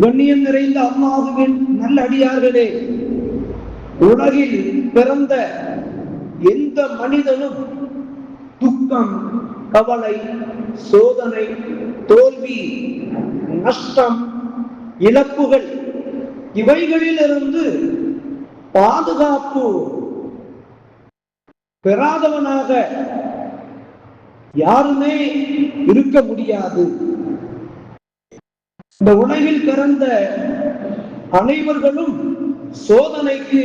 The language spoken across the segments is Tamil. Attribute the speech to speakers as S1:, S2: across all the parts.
S1: கண்ணியம் நிறைந்த அல்லாஹுவின் நல்ல அடியார்களே, உலகில் பிறந்த எந்த மனிதனும் துக்கம், கவலை, சோதனை, தோல்வி, நஷ்டம், இழப்புகள் இவைகளிலிருந்து பாதுகாப்பு பெறாதவனாக யாருமே இருக்க முடியாது. இந்த உலகில் பிறந்த அனைவர்களும் சோதனைக்கு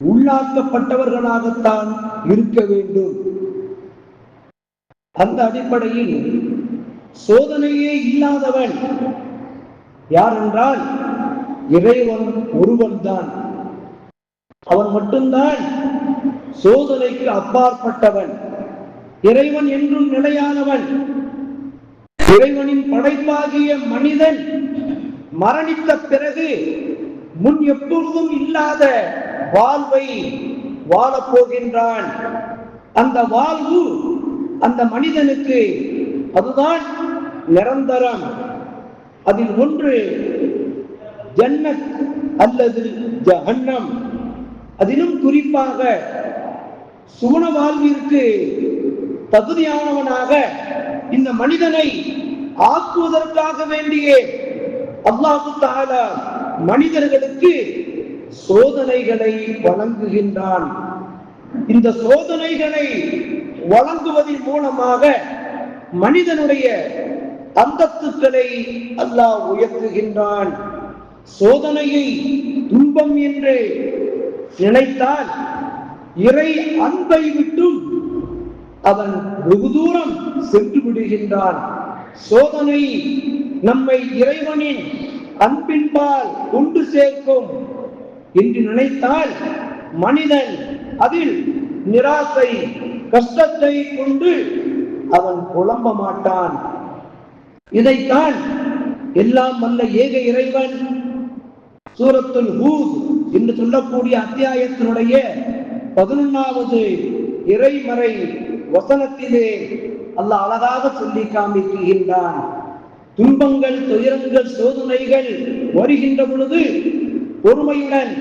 S1: உள்ளாக்கப்பட்டவர்களாகத்தான் இருக்க வேண்டும். அந்த அடிப்படையில் சோதனையே இல்லாதவன் யார் என்றால் இறைவன் ஒருவன் தான். அவன் மட்டும்தான் சோதனைக்கு அப்பாற்பட்டவன். இறைவன் என்றும் நிலையானவன். இறைவனின் படைப்பாகிய மனிதன் மரணித்த பிறகு முன் எப்பொழுதும் இல்லாத வாழ்வை வாழப்போகின்றான். அந்த வாழ்வு அந்த மனிதனுக்கு அதுதான் நிரந்தரம். அதில் ஒன்று ஜன்னத் அல்லது ஜஹன்னம். அதிலும் குறிப்பாக சுவன வாழ்விற்கு தகுதியானவனாக இந்த மனிதனை ஆக்குவதற்காக வேண்டிய அல்லாஹ் தஆலா மனிதர்களுக்கு சோதனைகளை வழங்குகின்றான். இந்த சோதனைகளை வழங்குவதன் மூலமாக மனிதனுடைய அந்தஸ்துக்களை அல்லாஹ் உயர்த்துகின்றான். சோதனையை துன்பம் என்று நினைத்தால் இறை அன்பை விட்டும் அவன் வெகு தூரம் சென்று விடுகின்றான். சோதனை நம்மை இறைவனின் அன்பின்பால் கொண்டு சேர்க்கும் என்று நினைத்தால் மனிதன் அதில் நிராசை, கஷ்டத்தை கொண்டு அவன் புலம்ப மாட்டான். இதைத்தான் எல்லாம் வல்ல ஏக இறைவன் சூரத்துல் ஹூத் என்று சொல்லக்கூடிய அத்தியாயத்தினுடைய 11வது இறைமறை வசனத்திலே அல்லாஹ் அழகாக சொல்லி காமிக்கின்றான். துன்பங்கள், துயரங்கள், சோதனைகள் வருகின்ற பொழுது பொறுமையுடன்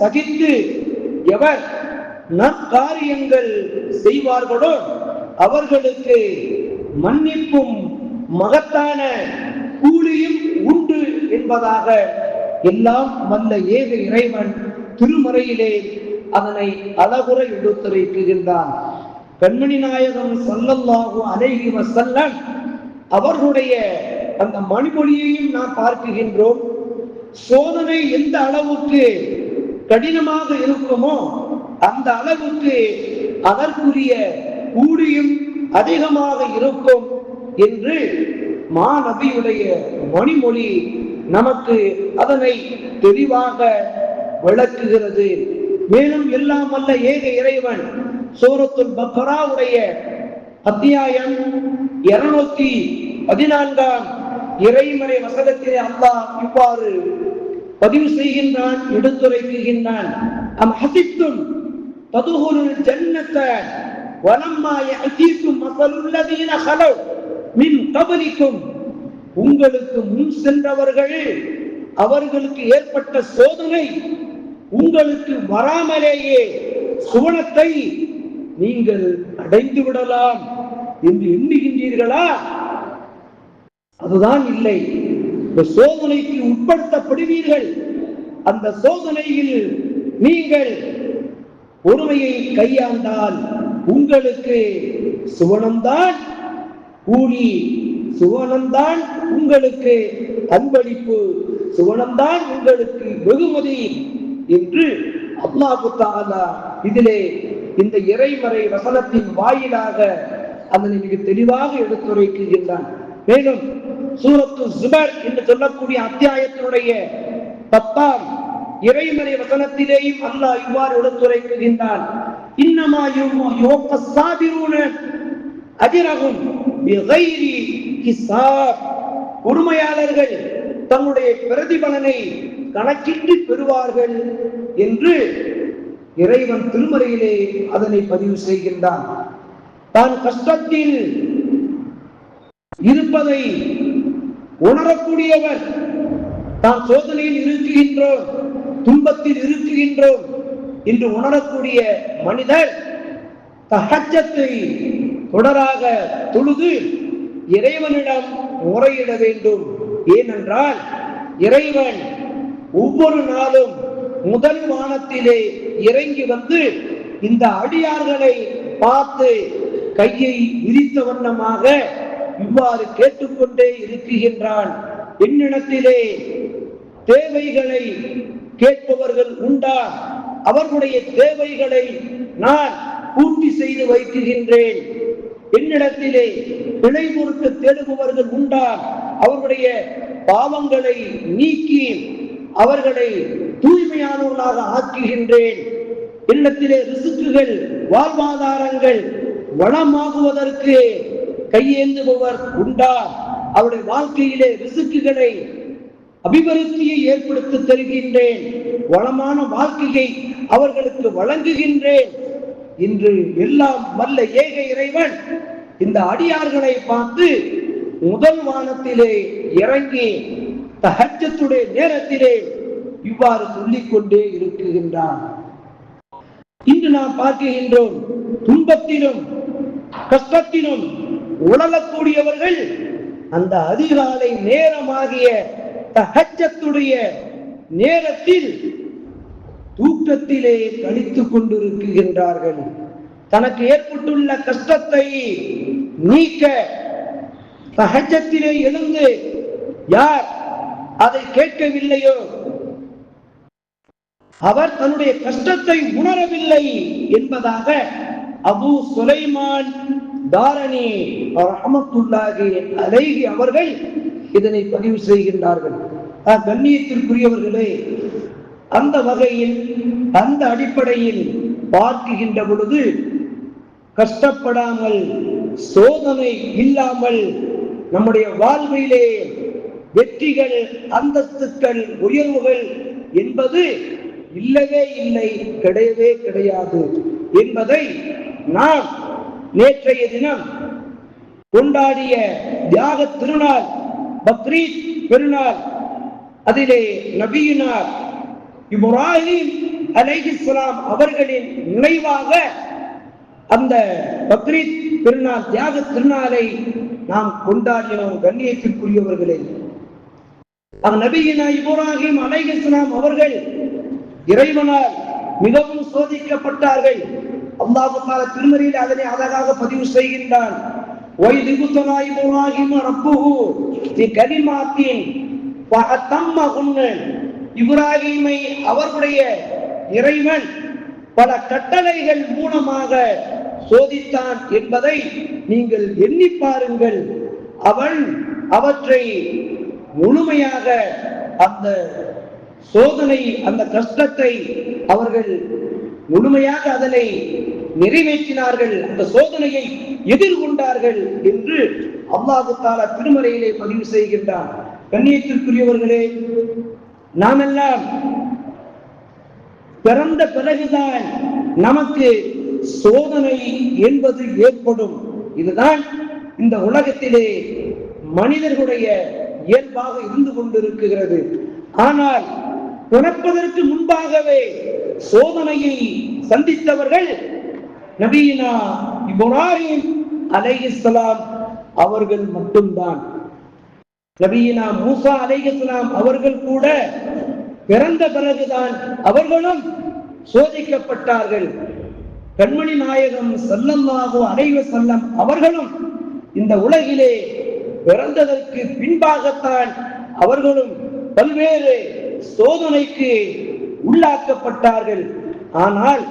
S1: சகித்து எவர் நற்காரியங்கள் செய்வார்களோ அவர்களுக்கு மன்னிப்பும் மகத்தான கூலியும் உண்டு என்பதாக எல்லாம் வல்ல ஏக இறைவன் திருமறையிலே அதனை அழகுற எடுத்துரைக்கின்றான். கண்மணி நாயகம் ஸல்லல்லாஹு அலைஹி வஸல்லம் அவர்களுடைய அந்த மணிமொழியையும் நாம் பார்க்கின்றோம். சோதனை எந்த அளவுக்கு கடினமாக இருக்குமோ அந்த அளவுக்கு அதற்குரிய கூலியும் அதிகமாக இருக்கும் என்று மாநபியுடைய மணிமொழி நமக்கு அதனை தெளிவாக விளக்குகிறது. மேலும் எல்லாம் வல்ல ஏக இறைவன் சூரத்துல் பக்ராவுடைய அத்தியாயம் 214 இறைமறை வசனத்திலே அல்லாஹ் இவ்வாறு பதிவு செய்கின்றான், எடுத்துரைக்கின்றான். அம் ஹசிப்தும் ததுஹுலுல் ஜன்னத வலம்மா யஅதீக்கும் மஸலுல் லதீன ஹலவ் மின் கப்லிக்கும். உங்களுக்கு முன் சென்றவர்கள் அவர்களுக்கு ஏற்பட்ட சோதனை உங்களுக்கு வராமலேயே சுவனத்தை நீங்கள் அடைந்து விடலாம் என்று எண்ணுகின்றீர்களா? அதுதான் இல்லை. இந்த சோதனைக்கு உட்படுத்தப்படுவீர்கள். அந்த சோதனையில் நீங்கள் பொறுமையை கையாண்டால் உங்களுக்கு சுவனம்தான் கூலி, சுவனம்தான் உங்களுக்கு அன்பளிப்பு, சுவனம்தான் உங்களுக்கு வெகுமதி என்று அல்லாஹ் தஆலா இதிலே இந்த இறைமறை வசனத்தின் வாயிலாக அதனை மிக தெளிவாக எடுத்துரைக்கின்றான். மேலும் சூரத்து ஸுமர் என்று சொல்லக்கூடிய அத்தியாயத்தினுடைய 10 இறைமறை வசனத்திலேயும் அல்லாஹ் இவ்வாறு எடுத்துரைக்கின்றான். இன்னமா யுவஃபஸ் ஸாபிரூன அஜ்ரஹும் பிகைரி ஹிசாப். பொறுமையாளர்கள் தன்னுடைய பிரதிபலனை கணக்கிட்டு பெறுவார்கள் என்று இறைவன் திருமறையிலே அதனை பதிவு செய்கின்றான். தான் கஷ்டத்தில் இருப்பதை உணரக்கூடியவர் நாம் சோதனையில் இருக்குகின்றோம், துன்பத்தில் இருக்குகின்றோம் என்று உணரக்கூடிய மனிதர் தஹஜ்ஜத்தை தொடராக தொழுது இறைவனிடம் முறையிட வேண்டும். ஏனென்றால் இறைவன் ஒவ்வொரு நாளும் முதல் வானத்திலே இறங்கி வந்து இந்த அடியார்களை பார்த்து கையை விரித்த வண்ணமாக இவ்வாறு கேட்டுக்கொண்டே இருக்குகின்றான். என்னிடத்திலே தேவைகளை கேட்பவர்கள் உண்டா? அவர்களுடைய தேவைகளை நான் பூர்த்தி செய்து வைக்குகின்றேன். என்னிடத்திலே பிழை பொறுத்து தேடுபவர்கள் உண்டா? அவர்களுடைய பாவங்களை நீக்கி அவர்களை தூய்மையானவர்களாக ஆக்குகின்றேன். என்னிடத்திலே ரிசுக்குகள், வாழ்வாதாரங்கள் வளமாகுவதற்கு கையேந்துபவர் உண்டா? அவருடைய வாழ்க்கையிலே ரிசுக்குகளை அபிவிருத்தியை ஏற்படுத்தி தருகின்றேன், வளமான வாழ்க்கையை அவர்களுக்கு வழங்குகின்றேன் என்று எல்லாம் வல்ல ஏக இறைவன் இந்த அடியார்களை பார்த்து முதல் வானத்திலே இறங்கி தஹஜ்ஜத்துடைய நேரத்திலே இவ்வாறு சொல்லிக் கொண்டே இருக்குகின்றான். இன்று நாம் பார்க்கின்றோம், துன்பத்திலும் கஷ்டத்திலும் உழலக்கூடியவர்கள் அந்த அதிகாலை நேரமாகிய தஹஜ்ஜத்துடைய நேரத்தில் தூக்கத்திலே கழித்துக் கொண்டிருக்கின்றார்கள். தனக்கு ஏற்பட்டுள்ள கஷ்டத்தை நீக்க தஹஜ்ஜத்திலே எழுந்து யார் அதை கேட்கவில்லையோ அவர் தன்னுடைய கஷ்டத்தை உணரவில்லை என்பதாக அபு சுலைமான் தாரணி ரஹ்மத்துல்லாஹி அலைஹி அவர்கள் இதனை பதிவு செய்கின்றார்கள். கண்ணியத்திற்குரியவர்களே, அந்த வகையில் அந்த அடிப்படையில் பார்க்கின்ற பொழுது கஷ்டப்படாமல் சோதனை இல்லாமல் நம்முடைய வாழ்விலே வெற்றிகள், அந்தஸ்துக்கள், உயர்வுகள் என்பது இல்லவே இல்லை, கிடையவே கிடையாது என்பதை நாம் நேற்றைய தினம் கொண்டாடிய தியாக திருநாள் பக்ரீத் பெருநாள் அதிலே நபியினார் இப்ராஹிம் அலைஹிஸ்ஸலாம் அவர்களின் நினைவாக அந்த பக்ரீத் பெருநாள் தியாக திருநாளை நாம் கொண்டாடினோம். கண்ணியத்திற்குரியவர்களே, நபியினா இப்ராஹிம் அலைஹிஸ்ஸலாம் அவர்கள் இறைவனால் மிகவும் சோதிக்கப்பட்டார்கள். அல்லாஹ் தஆலா திருமறையில் அதனை அழகாக பதிவு செய்கின்றான். வைதிபுத்தனா இப்ராஹிம் ரப்புஹு பிகலிமாத்தின் ஃபஅத்தம்மஹுன்ன. இப்ராஹீமை அவர்களுடைய இறைவன் பல கட்டளைகள் மூலமாக சோதித்தான் என்பதை நீங்கள் எண்ணி பாருங்கள். அவன் அவற்றை முழுமையாக அந்த சோதனை, அந்த கஷ்டத்தை அவர்கள் முழுமையாக அதனை நிறைவேற்றினார்கள், அந்த சோதனையை எதிர்கொண்டார்கள் என்று அல்லாஹ் தஆலா திருமறையிலே பதிவு செய்கின்றான். கண்ணியத்திற்குரியவர்களே, நாமெல்லாம் பிறந்த பிறகுதான் நமக்கு சோதனை என்பது ஏற்படும். இதுதான் இந்த உலகத்திலே மனிதர்களுடைய இயல்பாக இருந்து கொண்டிருக்கிறது. ஆனால் பிறப்பதற்கு முன்பாகவே சோதனையை சந்தித்தவர்கள் நபியினா இப்ராஹிம் அலைஹிஸ்ஸலாம் அவர்கள் மட்டும்தான். நபியினா மூசா அலைஹிஸ்ஸலாம் அவர்கள் கூட பிறந்த பிறகுதான் அவர்களும் சோதிக்கப்பட்டார்கள். கண்மணி நாயகம் ஸல்லல்லாஹு அலைஹி வஸல்லம் அவர்களும் இந்த உலகிலே பிறந்ததற்கு பின்பாகத்தான் அவர்களும் பல்வேறு சோதனைக்கு உள்ளாக்கப்பட்டார்கள். ஆனால்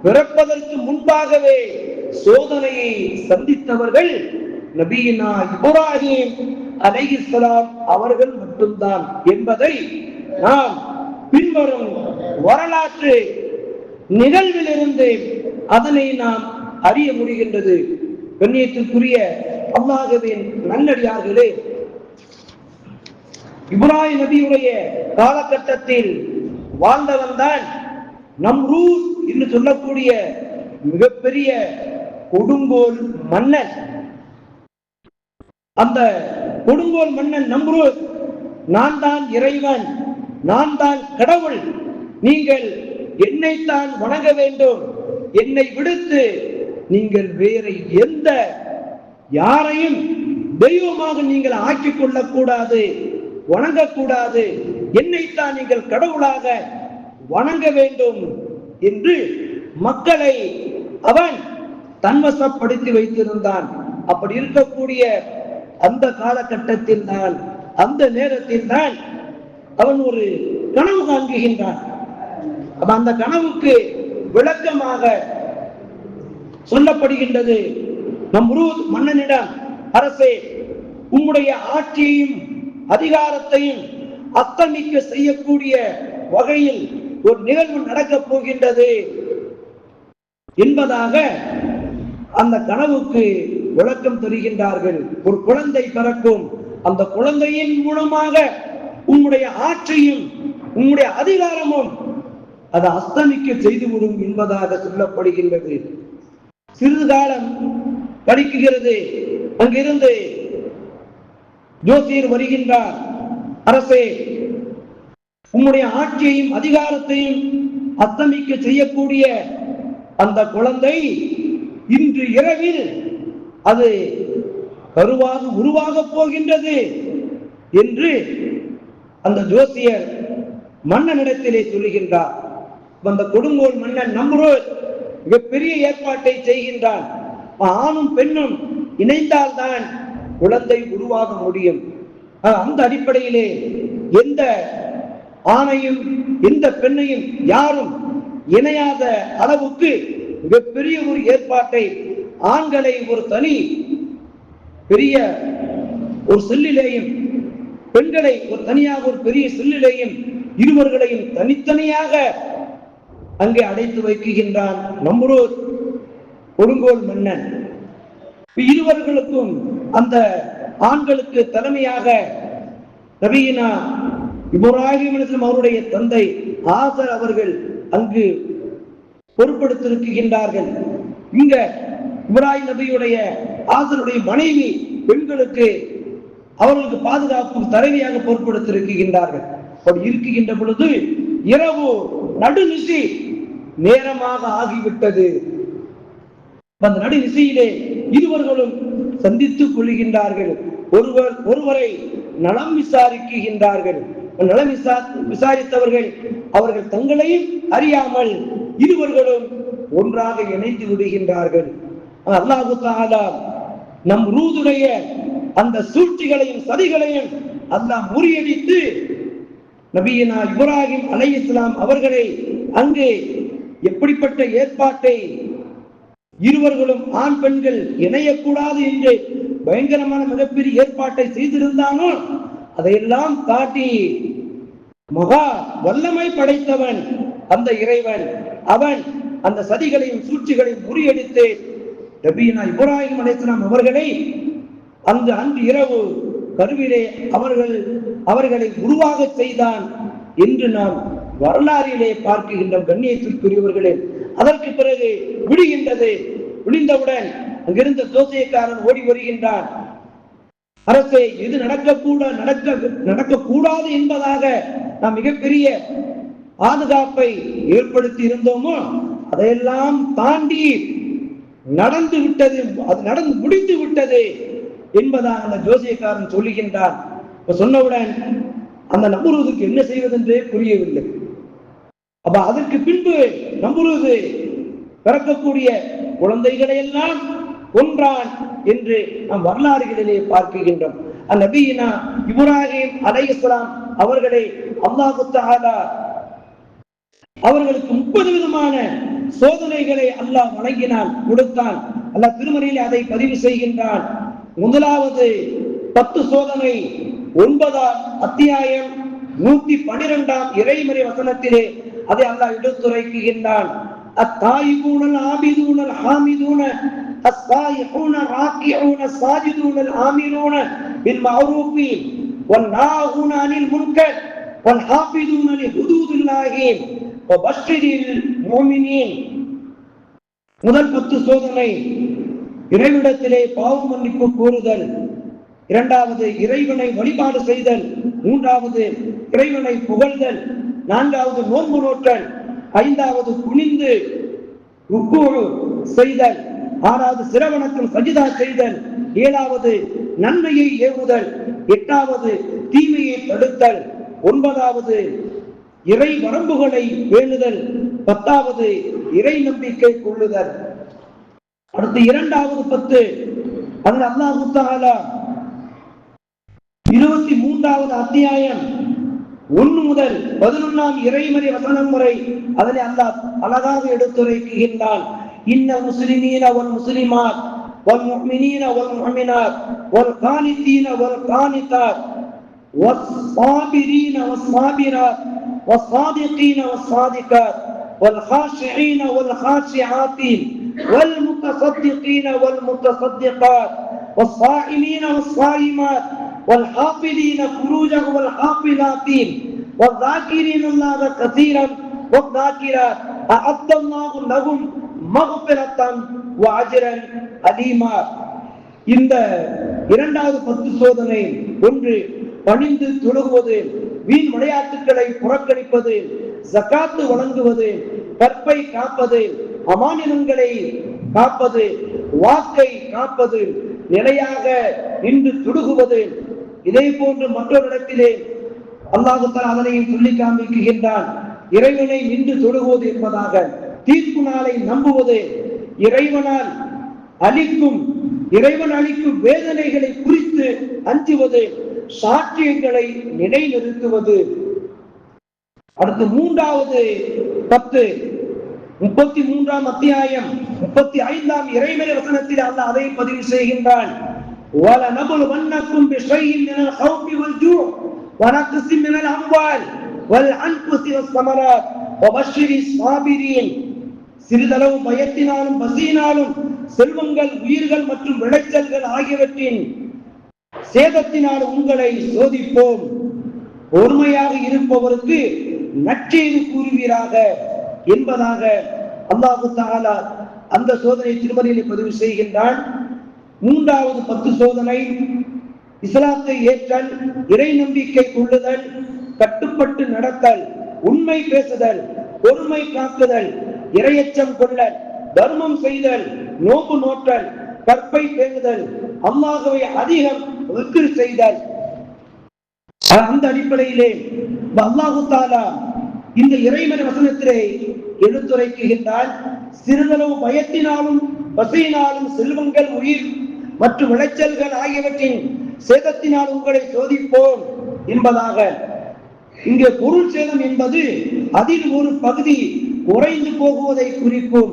S1: பிறப்பதற்கு முன்பாகவே சோதனையை சந்தித்தவர்கள் நபியினா இப்ராஹிம் அலைஹிஸ்ஸலாம் அவர்கள் மட்டும்தான் என்பதை நாம் பின்வரும் வரலாற்று நிகழ்விலிருந்து அதனை நாம் அறிய முடிகின்றது. கண்ணியத்திற்குரிய அல்லாஹ்வின் நல்லடியார்களே, இப்ராஹிம் நபியுடைய காலகட்டத்தில் வாழ்ந்தவன் தான் நம்ரூத் என்று சொல்லக்கூடிய மிகப்பெரிய கொடுங்கோல் மன்னன். அந்த கொடுங்கோல் மன்னன் நம்ரூத் நான் தான் இறைவன், நான் தான் கடவுள், நீங்கள் என்னைத்தான் வணங்க வேண்டும், என்னை விடுத்து நீங்கள் வேற எந்த யாரையும் தெய்வமாக நீங்கள் ஆக்கிக் கொள்ளக்கூடாது, வணங்கக்கூடாது, என்னைத்தான் நீங்கள் கடவுளாக வணங்க வேண்டும் என்று மக்களை அவன் தன்வசப்படுத்தி வைத்திருந்தான். அப்படி இருக்கக்கூடிய அந்த காலகட்டத்தில் தான், அந்த நேரத்தில் தான் அவன் ஒரு கனவு காண்கின்றான். அந்த கனவுக்கு விளக்கமாக சொல்லப்படுகின்றது, நம்ரூத் மன்னனிடம், அரசே, உம்முடைய ஆட்சியையும் அதிகாரத்தையும் அஸ்தமிக்க செய்யக்கூடிய வகையில் ஒரு நிகழ்வு நடக்கப் போகின்றது என்பதாக அந்த கனவுக்கு விளக்கம் தருகின்றார்கள். ஒரு குழந்தை பிறக்கும், அந்த குழந்தையின் மூலமாக உம்முடைய ஆட்சியும் உம்முடைய அதிகாரமும் அதை அஸ்தமிக்க செய்துவிடும் என்பதாக சொல்லப்படுகின்றது. சிறிது காலம் படிக்குகிறது. அங்கிருந்து ஜோசியர் வருகின்றார். அரசே, உம்முடைய ஆட்சியையும் அதிகாரத்தையும் அஸ்தமிக்க செய்யக்கூடிய அந்த குழந்தை இன்று இரவில் அது கருவாக உருவாக போகின்றது என்று அந்த ஜோசியர் மன்னனிடத்திலே சொல்லுகின்றார். அந்த கொடுங்கோல் மன்னன் நம்ரூத் மிகப்பெரிய ஏற்பாட்டை செய்கின்றான். ஆணும் பெண்ணும் இணைந்தால்தான் குழந்தை உருவாக முடியும். அந்த அடிப்படையிலே எந்த ஆணையும் எந்த பெண்ணையும் யாரும் இணையாத அளவுக்கு மிகப்பெரிய ஒரு ஏற்பாட்டை, ஆண்களை ஒரு தனி பெரிய ஒரு செல்லிலேயும் பெண்களை ஒரு தனியாக ஒரு பெரிய செல்லிலேயும் இருவர்களையும் தனித்தனியாக அங்கே அடைத்து வைக்கின்றான் நம்ரூத் கொடுங்கோல் மன்னன். இருவர்களுக்கும் அந்த ஆண்களுக்கு தலைமையாக நபியினா இப்ராஹிம் அலைஹிஸ்ஸலாம் அவருடைய தந்தை ஆசர் அவர்கள் அங்கு பொறுப்படுத்திருக்கின்றார்கள். இங்க இப்ராஹிம் நபியுடைய ஆசருடைய மனைவி பெண்களுக்கு அவர்களுக்கு பாதுகாப்பு தலைவியாக பொறுப்படுத்திருக்கின்றார்கள். அப்படி இருக்கின்ற பொழுது இரவு நடுநிசி நேரமாக ஆகிவிட்டது. அந்த நடுநிசையிலே இருவர்களும் சந்தித்துக் கொள்கின்றார்கள். ஒருவரை நலம் விசாரிக்கின்றார்கள். நலம் விசாரித்தவர்கள் அவர்கள் தங்களையும் அறியாமல் இருவர்களும் ஒன்றாக இணைந்து விடுகின்றார்கள். அல்லாஹு தஆலா நம்ரூதுடைய அந்த சூழ்ச்சிகளையும் சதிகளையும் அல்லாஹ் முறியடித்து நபியினா இப்ராஹிம் அலைஹிஸ்ஸலாம் அவர்களை அங்கே எப்படிப்பட்ட ஏற்பாட்டை, இருவர்களும் ஆண் பெண்கள் இணையக்கூடாது என்று பயங்கரமான மிகப்பெரிய ஏற்பாட்டை செய்திருந்தானோ அதையெல்லாம் காட்டி மகா வல்லமை படைத்தவன் அந்த இறைவன். அவன் அந்த சதிகளையும் சூழ்ச்சிகளையும் முறியடித்து நபியினா இப்ராஹிம் அலைஹிஸ்ஸலாம் அவர்களை அன்று இரவு கருவிலே அவர்களை உருவாக செய்தான் என்று நாம் வரலாறிலே பார்க்கின்ற கண்ணியத்திற்குரியவர்களே. அதற்கு பிறகு விடுகின்றது. விழிந்தவுடன் அங்கிருந்த ஜோசியக்காரன் ஓடி வருகின்றான். அரசே, எது நடக்கக்கூடாது என்பதாக நாம் மிகப்பெரிய பாதுகாப்பை ஏற்படுத்தி இருந்தோமோ அதையெல்லாம் தாண்டி நடந்து விட்டது, அது நடந்து முடிந்து விட்டது என்பதாக அந்த ஜோசியக்காரன் சொல்லுகின்றான். சொன்னவுடன் அந்த நம்ரூதுக்கு என்ன செய்வதென்றே புரியவில்லை. அப்ப அதற்கு பின்பு நம்ரூது பிறக்கக்கூடிய குழந்தைகளை எல்லாம் கொன்றான் என்று நாம் வரலாறுகளிலே பார்க்கின்றோம். நபியினா இப்ராஹிம் அலைஹிஸ்ஸலாம் அவர்களை அல்லாஹ் தஆலா அவர்களுக்கு 30 விதமான சோதனைகளை அல்லாஹ் வழங்கினான், கொடுத்தான். அல்லாஹ் திருமறையிலே அதை பதிவு செய்கின்றான். முதலாவது 10 சோதனை 9ஆம் அத்தியாயம் 112ஆம் இறைமறை வசனத்திலே அதை அல்லாஹ் எடுத்துரைக்கின்றான். அத்தாயிபூனல் ஆபிதூனல் ஹாமிதூன அஸ்ஸாயிஹூன ராக்கிஊன ஸாஜிதூனல் ஆமிரூன பில் மஅரூஃபி வன் நாஹூன அனில் முன்கர் வன் ஹாஃபிதூன லிஹுதூதில்லாஹி வபஷ்ஷிரில் முஃமினீன். முதல் 10 சோதனை இறைவிடத்திலே பாவ மன்னிப்பு கோருதல். இரண்டாவது இறைவனை வழிபாடு செய்தல், மூன்றாவது இறைவனை புகழ்தல், நான்காவது நோன்பு நோற்றல், ஐந்தாவது குனிந்து ருக்கு செய்தல், ஆறாவது சிரவணத்தில் சஜிதா செய்தல், ஏழாவது நன்மையை ஏவுதல், எட்டாவது தீமையை தடுத்தல், ஒன்பதாவது இறை வரம்புகளை பேணுதல், பத்தாவது இறை நம்பிக்கை கொள்ளுதல். அடுத்து இரண்டாவது 10 அதில் அல்லாஹ் தஆலா 23வது அத்தியாயம் 1 முதல் 11ஆம் இறைமறை வசனம் வரை அதனை அல்லாஹ் அழகாக எடுத்துரைக்கின்றான். இன்னல் முஸ்லிமீன வல் முஸ்லிமாத் வல் முஃமினீன வல் முஃமினாத் வல் கானிதீன வல் கானிதாத் வஸ் ஸாபிரீன வஸ் ஸாபிராத் வஸ் ஸாதிகீன வஸ் ஸாதிகாத் வல் காஷிஈன வல் காஷிஆத் வல் முத்தஸத்திகீன வல் முத்தஸத்திகாத் வஸ் ஸாயிமீன வஸ் ஸாயிமாத் வல் ஹாஃபிதீன ஃபுரூஜஹும் வல் ஹாஃபிலாத் والذاكرين الله كثيرا والذاكرات أعد الله لهم مغفرة وأجرا عظيما. இந்த இரண்டாவது 10 சோதனை ஒன்று பணிந்து தொழுகுவது, வீண் விளையாட்டுகளை புறக்கணிப்பது, ஜகாத்து வழங்குவது, கற்பை காப்பது, அமானிதங்களை காப்பது, வாக்கை காப்பது, நிலையாக நின்று தொழுகுவது. இதே போன்று மற்றொரு இடத்திலே அல்லாஹ் தஆலா அதனையும் சொல்லி காண்பிக்கின்றான். இறைவனை நின்று தொழுகுவது என்பதாக, தீர்ப்பு நாளை நம்புவது, இறைவன் அளிக்கும் வேதனைகளை குறித்து அஞ்சுவது, சாட்சியங்களை நிலைநிறுத்துவது. அடுத்து மூன்றாவது 10 33ஆம் அத்தியாயம் 35ஆம் இறைமறை வசனத்தில் அல்லாஹ் அதை பதிவு செய்கின்றான். وَلَنَبْلُوَنَّكُمْ بِشَيْءٍ مِنَ الْخَوْفِ وَالْجُوعِ وَنَقْصٍ مِنَ الْأَمْوَالِ وَالْأَنْفُسِ وَالثَّمَرَاتِ وَبَشِّرِ الصَّابِرِينَ. சிறிதளவு பயத்தினாலும் பசியினாலும் செல்வங்கள், உயிர்கள் மற்றும் விளைச்சல்கள் ஆகியவற்றின் சேதத்தினால் உங்களை சோதிப்போம். பொறுமையாக இருப்பவருக்கு நற்செய்தி கூறுவீராக என்பதாக அல்லாஹ் தஆலா அந்த சோதனை திருமறையில் பதிவு செய்கின்றான். மூன்றாவது 10 சோதனை இஸ்லாத்தை ஏற்றல், இறை நம்பிக்கை கொள்ளுதல், கட்டுப்பட்டு நடத்தல், உண்மை பேசுதல், பொறுமை காக்குதல், இறையச்சம் கொள்ளல், தர்மம் செய்தல், நோன்பு நோற்றல், கற்பை பேணுதல், அல்லாஹ்வை அதிகம் திக்ர் செய்தல். அந்த அடிப்படையிலே அல்லாஹ் தஆலா இந்த இறைமறை வசனத்திலே எடுத்துரைக்கின்றான். சிறிதளவு பயத்தினாலும் பசியினாலும் செல்வங்கள், உயிர் மற்றும் விளைச்சல்கள் ஆகியவற்றின் சேதத்தினால் உங்களை சோதிப்போம் என்பதாக. இங்கே பொருள் சேதம் என்பது அதில் ஒரு பகுதி குறைந்து போகுவதை குறிக்கும்.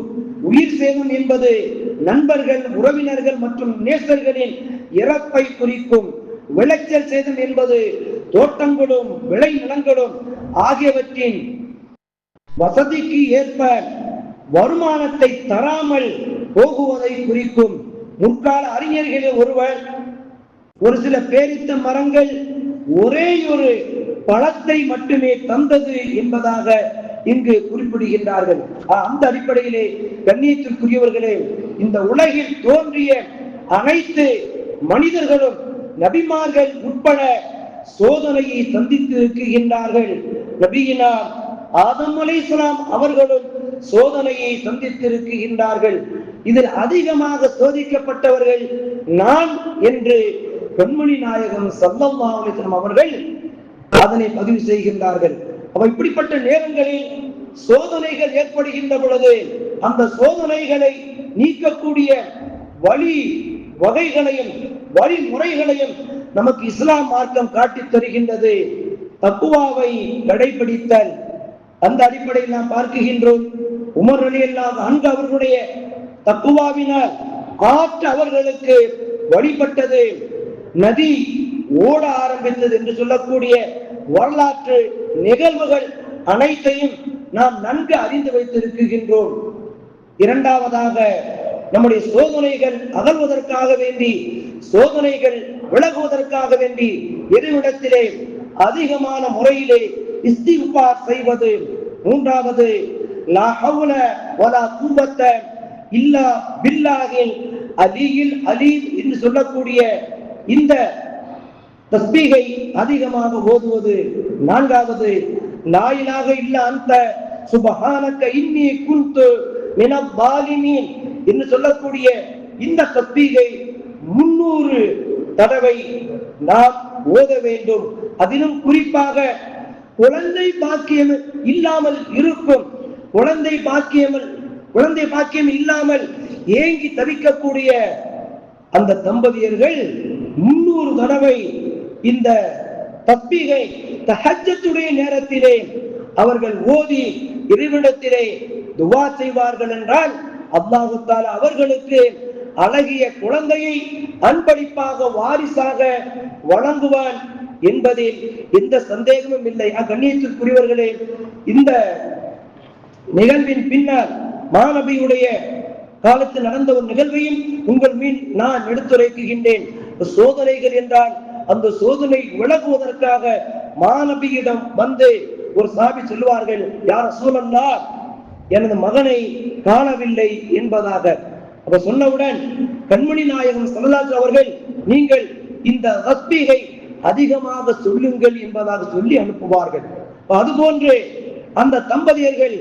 S1: உயிர் சேதம் என்பது நண்பர்கள், உறவினர்கள் மற்றும் நேசர்களின் இறப்பை குறிக்கும். விளைச்சல் சேதம் என்பது தோட்டங்களும் விளை நிலங்களும் ஆகியவற்றின் வசதிக்கு ஏற்ப வருமானத்தை தராமல் போகுவதை குறிக்கும். முற்கால அறிஞர்களில் ஒருவர் ஒரு சில பேரித்த மரங்கள் ஒரே ஒரு பழத்தை மட்டுமே தந்தது என்பதாக இங்கு குறிப்பிடுகின்றார்கள். அந்த அடிப்படையிலே கண்ணியத்திற்குரியவர்களே, இந்த உலகில் தோன்றிய அனைத்து மனிதர்களும் நபிமார்கள் உட்பட சோதனையை சந்தித்து இருக்கின்றார்கள். நபியினா ஆதம் அலைஹிஸ்ஸலாம் அவர்களும் சோதனையை சந்தித்திருக்கின்றார்கள். இதில் அதிகமாக சோதிக்கப்பட்டவர்கள் நான் என்று கண்மணி நாயகம் ஸல்லல்லாஹு அலைஹி வஸல்லம் அவர்கள் அதனை பதிவு செய்கின்றார்கள். இப்படிப்பட்ட நேரங்களில் சோதனைகள் ஏற்படுகின்ற பொழுது அந்த சோதனைகளை நீக்கக்கூடிய வழி வகைகளையும் வழிமுறைகளையும் நமக்கு இஸ்லாம் மார்க்கம் காட்டித் தருகின்றது. தக்வாவை கடைபிடித்தல். அந்த அடிப்படையில் நாம் பார்க்கின்றோம், உமர் ரலியல்லாஹு அன்ஹு அவர்களுடைய தக்வாவினால் ஆற்று அவர்களுக்கு வழிபட்டது, நதி ஓட ஆரம்பித்தது என்று சொல்லக்கூடிய வரலாற்று நிகழ்வுகள் அனைத்தையும் நாம் நன்கு அறிந்து வைத்திருக்கின்றோம். இரண்டாவதாக, நம்முடைய சோதனைகள் அகல்வதற்காக வேண்டி, சோதனைகள் விலகுவதற்காக வேண்டி இறைவனிடத்திலே அதிகமான முறையிலே இஸ்திக்பார் செய்வது. மூன்றாவது, லா ஹவ்ல வலா குவத்த இல்லா பில்லாஹில் அலியில் அலீம் என்று சொல்லக்கூடிய இந்த தஸ்பீகை அதிகமாக ஓதுவது. நான்காவது, லா இலாஹ இல்லா அன்த சுப்ஹானக இன்னி குன்து மினல் ஸாலிமீன் என்று சொல்லக்கூடிய இந்த தஸ்பீகை 300 தடவை நாம் ஓத வேண்டும். அதிலும் குறிப்பாக குழந்தை பாக்கியம் இல்லாமல் இருக்கும், குழந்தை பாக்கியம் இல்லாமல் ஏங்கி தவிக்கக்கூடிய அந்த தம்பதியர்கள் 300 தடவை இந்த தஸ்பீகை தஹஜ்ஜுடைய நேரத்திலே அவர்கள் ஓதி இறைவனிடத்திலே துஆ செய்வார்கள் என்றால் அல்லாஹ் தஆலா அவர்களுக்கு அழகிய குழந்தையை அன்பளிப்பாக வாரிசாக வழங்குவான் என்பதில் எந்த சந்தேகமும் இல்லை. கண்ணியத்திற்குரியவர்களே, இந்த நிகழ்வின் பின்னால் மாநபியுடைய காலத்தில் நடந்த ஒரு நிகழ்வையும் உங்கள் மீன் நான் எடுத்துரைக்குகின்றேன். சோதனைகள் என்றால் அந்த சோதனை விலகுவதற்காக மாநபியிடம் வந்து ஒரு சாபி சொல்லுவார்கள், யார் ரசூலல்லாஹ், எனது மகனை காணவில்லை என்பதாக. அப்ப சொன்னவுடன் கண்மணி நாயகம் ஸல்லல்லாஹு அவர்கள், நீங்கள் இந்த தஸ்பீகை அதிகமாக சொல்லுங்கள் என்பதாக சொல்லி அனுப்புவார்கள். அதுபோன்று அந்த தம்பதியர்கள்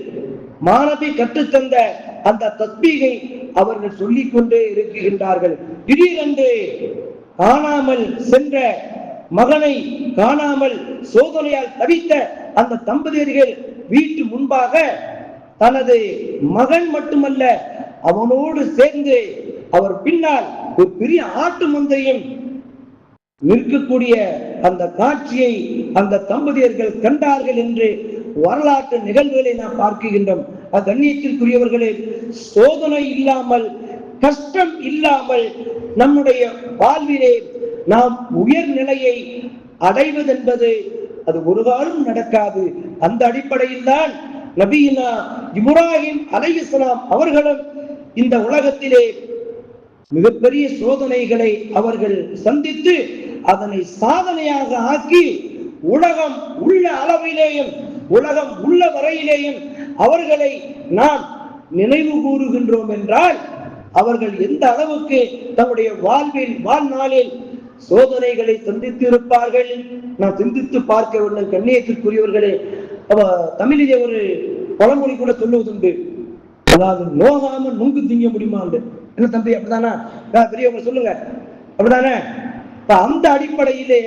S1: மாநபி கற்றுத்தந்த அந்த தஸ்பீகை அவர்கள் சொல்லிக் கொண்டே இருக்கின்றார்கள். திடீரென்று காணாமல் சென்ற மகனை காணாமல் சோதனையால் தவித்த அந்த தம்பதியர்கள் வீட்டு முன்பாக தனது மகன் மட்டுமல்ல அவனோடு சேர்ந்து அவர் பின்னால் ஒரு பெரிய ஆட்டு மந்தையும் நிற்கக்கூடிய அந்த காட்சியை அந்த தம்பதியர்கள் கண்டார்கள் என்று வரலாற்று நிகழ்வுகளை நாம் பார்க்கின்றோம். கண்ணியத்திற்குரியவர்களே, சோதனை இல்லாமல், கஷ்டம் இல்லாமல் நம்முடைய வாழ்விலே நாம் உயர்நிலையை அடைவதென்பது அது ஒரு காலம் நடக்காது. அந்த அடிப்படையில் தான் நபியினா இப்ராஹிம் அலைஹிஸ்ஸலாம் அவர்களும் இந்த உலகத்திலே மிகப்பெரிய சோதனைகளை அவர்கள் சந்தித்து அதனை சாதனையாக ஆக்கி உலகம் உள்ள அளவிலேயும் உலகம் உள்ள வரையிலேயும் அவர்களை நாம் நினைவு கூறுகின்றோம் என்றால் அவர்கள் எந்த அளவுக்கு தன்னுடைய வாழ்நாளில் சோதனைகளை சந்தித்து இருப்பார்கள் நாம் சிந்தித்து பார்க்க வேண்டும். கண்ணியத்திற்குரியவர்களே, தமிழிலே ஒரு பழமொழி கூட சொல்லுவதுண்டு, அதாவது நோகாம நுங்கு திங்க முடியுமா? என்ன தம்பி, அப்படிதானா? பெரியவங்க சொல்லுங்க, அப்படிதானே? அந்த அடிப்படையிலே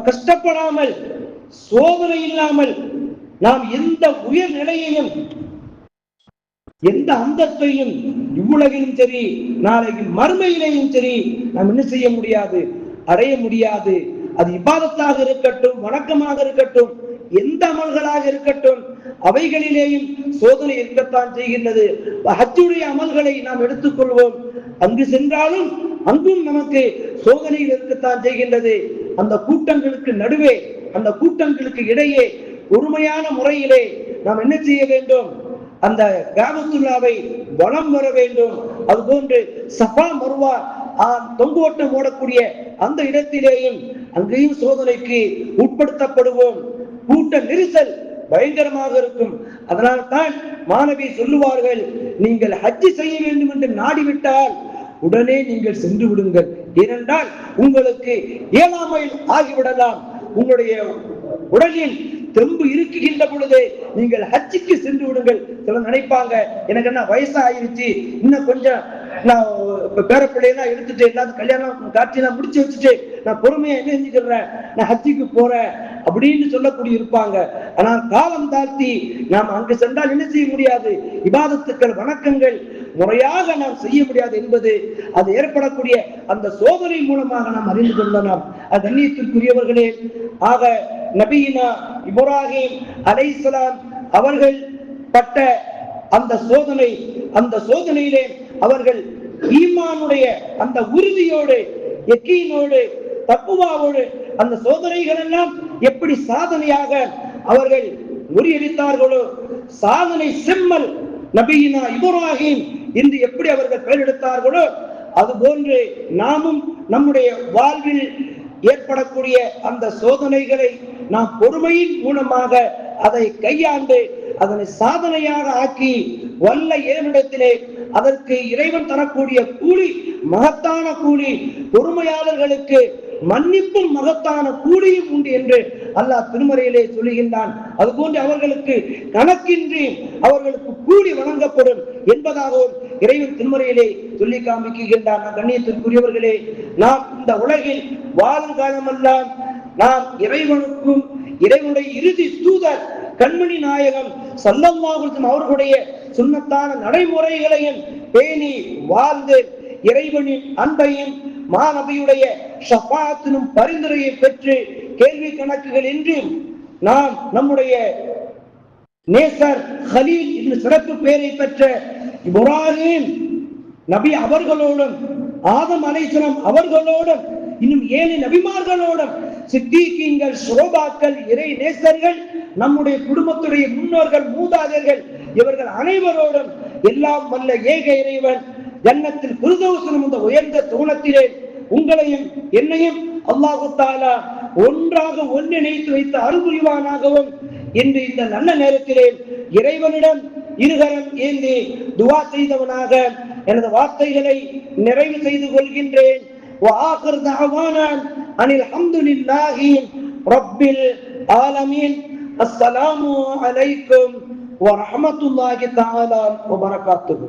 S1: கஷ்டப்படாமல் சோதனை இல்லாமல் நாம் எந்த உயர் நிலையையும் எந்த அந்தத்தையும் இவ்வுலகிலும் சரி நாளைக்கு மறுமையிலேயும் சரி நாம் என்ன செய்ய முடியாது, அடைய முடியாது. அது இபாதத்தாக இருக்கட்டும், வணக்கமாக இருக்கட்டும், எந்த அமல்களாக இருக்கட்டும், அவைகளிலேயும் சோதனை இருக்கத்தான் செய்கின்றது. ஹஜ்ஜுடைய அமல்களை நாம் எடுத்துக்கொள்வோம், அங்கு சென்றாலும் அங்கும் நமக்கு சோதனையில் இருக்கத்தான் செய்கின்றது. அந்த கூட்டங்களுக்கு நடுவே, அந்த கூட்டங்களுக்கு இடையே பொறுமையான முறையிலே நாம் என்ன செய்ய வேண்டும், அந்த காபத்துல்லாவை வலம் வர வேண்டும். அதுபோன்று சஃபா மர்வா தொங்கோட்டம் ஓடக்கூடிய அந்த இடத்திலேயும் அங்கேயும் சோதனைக்கு உட்படுத்தப்படுவோம். கூட்ட நெரிசல் பயங்கரமாக இருக்கும். அதனால் தான் மாணவி சொல்லுவார்கள், நீங்கள் ஹஜ்ஜி செய்ய வேண்டும் என்று நாடிவிட்டால் உடனே நீங்கள் சென்று விடுங்கள். ஏனென்றால் உங்களுக்கு இயலாமை ஆகிவிடலாம். உங்களுடைய உடலில் தெம்பு இருக்குகின்ற பொழுது நீங்கள் ஹஜ்ஜிக்கு சென்று விடுங்கள். சிலர் நினைப்பாங்க, எனக்கு என்ன வயசா ஆயிருச்சு, இன்னும் கொஞ்சம் நான் பேரப்பிள்ளையெல்லாம் எடுத்துட்டு எல்லாத்தையும் கல்யாணம் காட்சி நான் முடிச்சு வச்சுட்டு நான் பொறுமையா என்ன செஞ்சுக்கிறேன், நான் ஹஜ்ஜிக்கு போறேன் அப்படின்னு சொல்லக்கூடிய இருப்பாங்க. ஆனால் காலம் தாழ்த்தி நாம் அங்கு சென்றால் என்ன செய்ய முடியாது, இபாதத்துக்கள் வணக்கங்கள் முறையாக நாம் செய்ய முடியாது என்பது அது ஏற்படக்கூடிய அந்த சோதனை மூலமாக நாம் அறிந்து கொள்ளலாம். அது கண்ணியத்திற்குரியவர்களே, ஆக நபியினா இப்ராஹிம் அலைஹிஸ்ஸலாம் அவர்கள் பட்ட அந்த சோதனை, அந்த சோதனையிலே அவர்கள் ஈமானுடைய அந்த உறுதியோடு, யக்கீனோடு, தக்குவாவோடு அந்த சோதனைகள் எல்லாம் எப்படி சாதனையாக அவர்கள் முறியடித்தார்களோ, சாதனை செம்மல் நபியினா இப்ராஹிம் என்று எப்படி அவர்கள் பெயர் எடுத்தார்களோ, அதுபோன்று நாமும் நம்முடைய வாழ்வில் ஏற்படக்கூடிய அந்த சோதனைகளை நாம் பொறுமையின் மூலமாக அதை கையாண்டு அதனை சாதனையாக ஆக்கி வல்ல இறைவனிடத்திலே அதற்கு இறைவன் தரக்கூடிய கூலி மகத்தான கூலி, பொறுமையாளர்களுக்கு மன்னிப்பும் மகத்தான கூலியும் உண்டு என்று அல்லாஹ் திருமறையிலே சொல்லுகின்றான். அதுபோன்று அவர்களுக்கு கணக்கின்றி அவர்களுக்கு கூலி வழங்கப்படும் என்பதாகவும் இறைவன் திருமறையிலே சொல்லி காமிக்கின்றான். கண்ணியத்திற்குரியவர்களே, நாம் இந்த உலகில் வாழும் காலமெல்லாம் நாம் இறைவனுக்கும் இறைவனுடைய இறுதி தூதர் கண்மணி நாயகம் ஸல்லல்லாஹு அலைஹி வஸல்லம் அவர்களுடைய சுன்னத்தான நடைமுறைகளையும் பேணி வாழ்ந்து இறைவனின் அன்பையும் மாநபியுடைய ஷஃபாஅத்தினும் பரிந்துரையை பெற்று கேள்வி கணக்குகள் இன்றி நாம் நம்முடைய நேசர் கலீல் என்று சிறப்பு பெயரை பெற்ற இப்ராஹிம் நபி அவர்களோடும் ஆதம் அலைஹிஸ்ஸலாம் அவர்களோடும் இன்னும் 7 நபிமார்களோடும் சித்தீகீன்கள், ஷுஹதாக்கள், இறை நேசர்கள், நம்முடைய குடும்பத்துடைய முன்னோர்கள், மூதாதையர்கள் இவர்கள் அனைவரோடும் எல்லாம் வல்ல ஏக இறைவன் ஜன்னத்தில் ஃபிர்தௌஸ் என்ற உயர்ந்த தூணத்திலே உங்களையும் என்னையும் அல்லாஹு தஆலா ஒன்றாக ஒன்றிணைத்து வைத்து அருள் புரிவானாகவும் இன்று இந்த நல்ல நேரத்திலே இறைவனிடம் இருகரம் ஏந்தி துஆ செய்தவனாக எனது வார்த்தைகளை நிறைவு செய்து கொள்கின்றேன். وآخر دعوانا أن الحمد لله رب العالمين. السلام عليكم ورحمة الله تعالى وبركاته.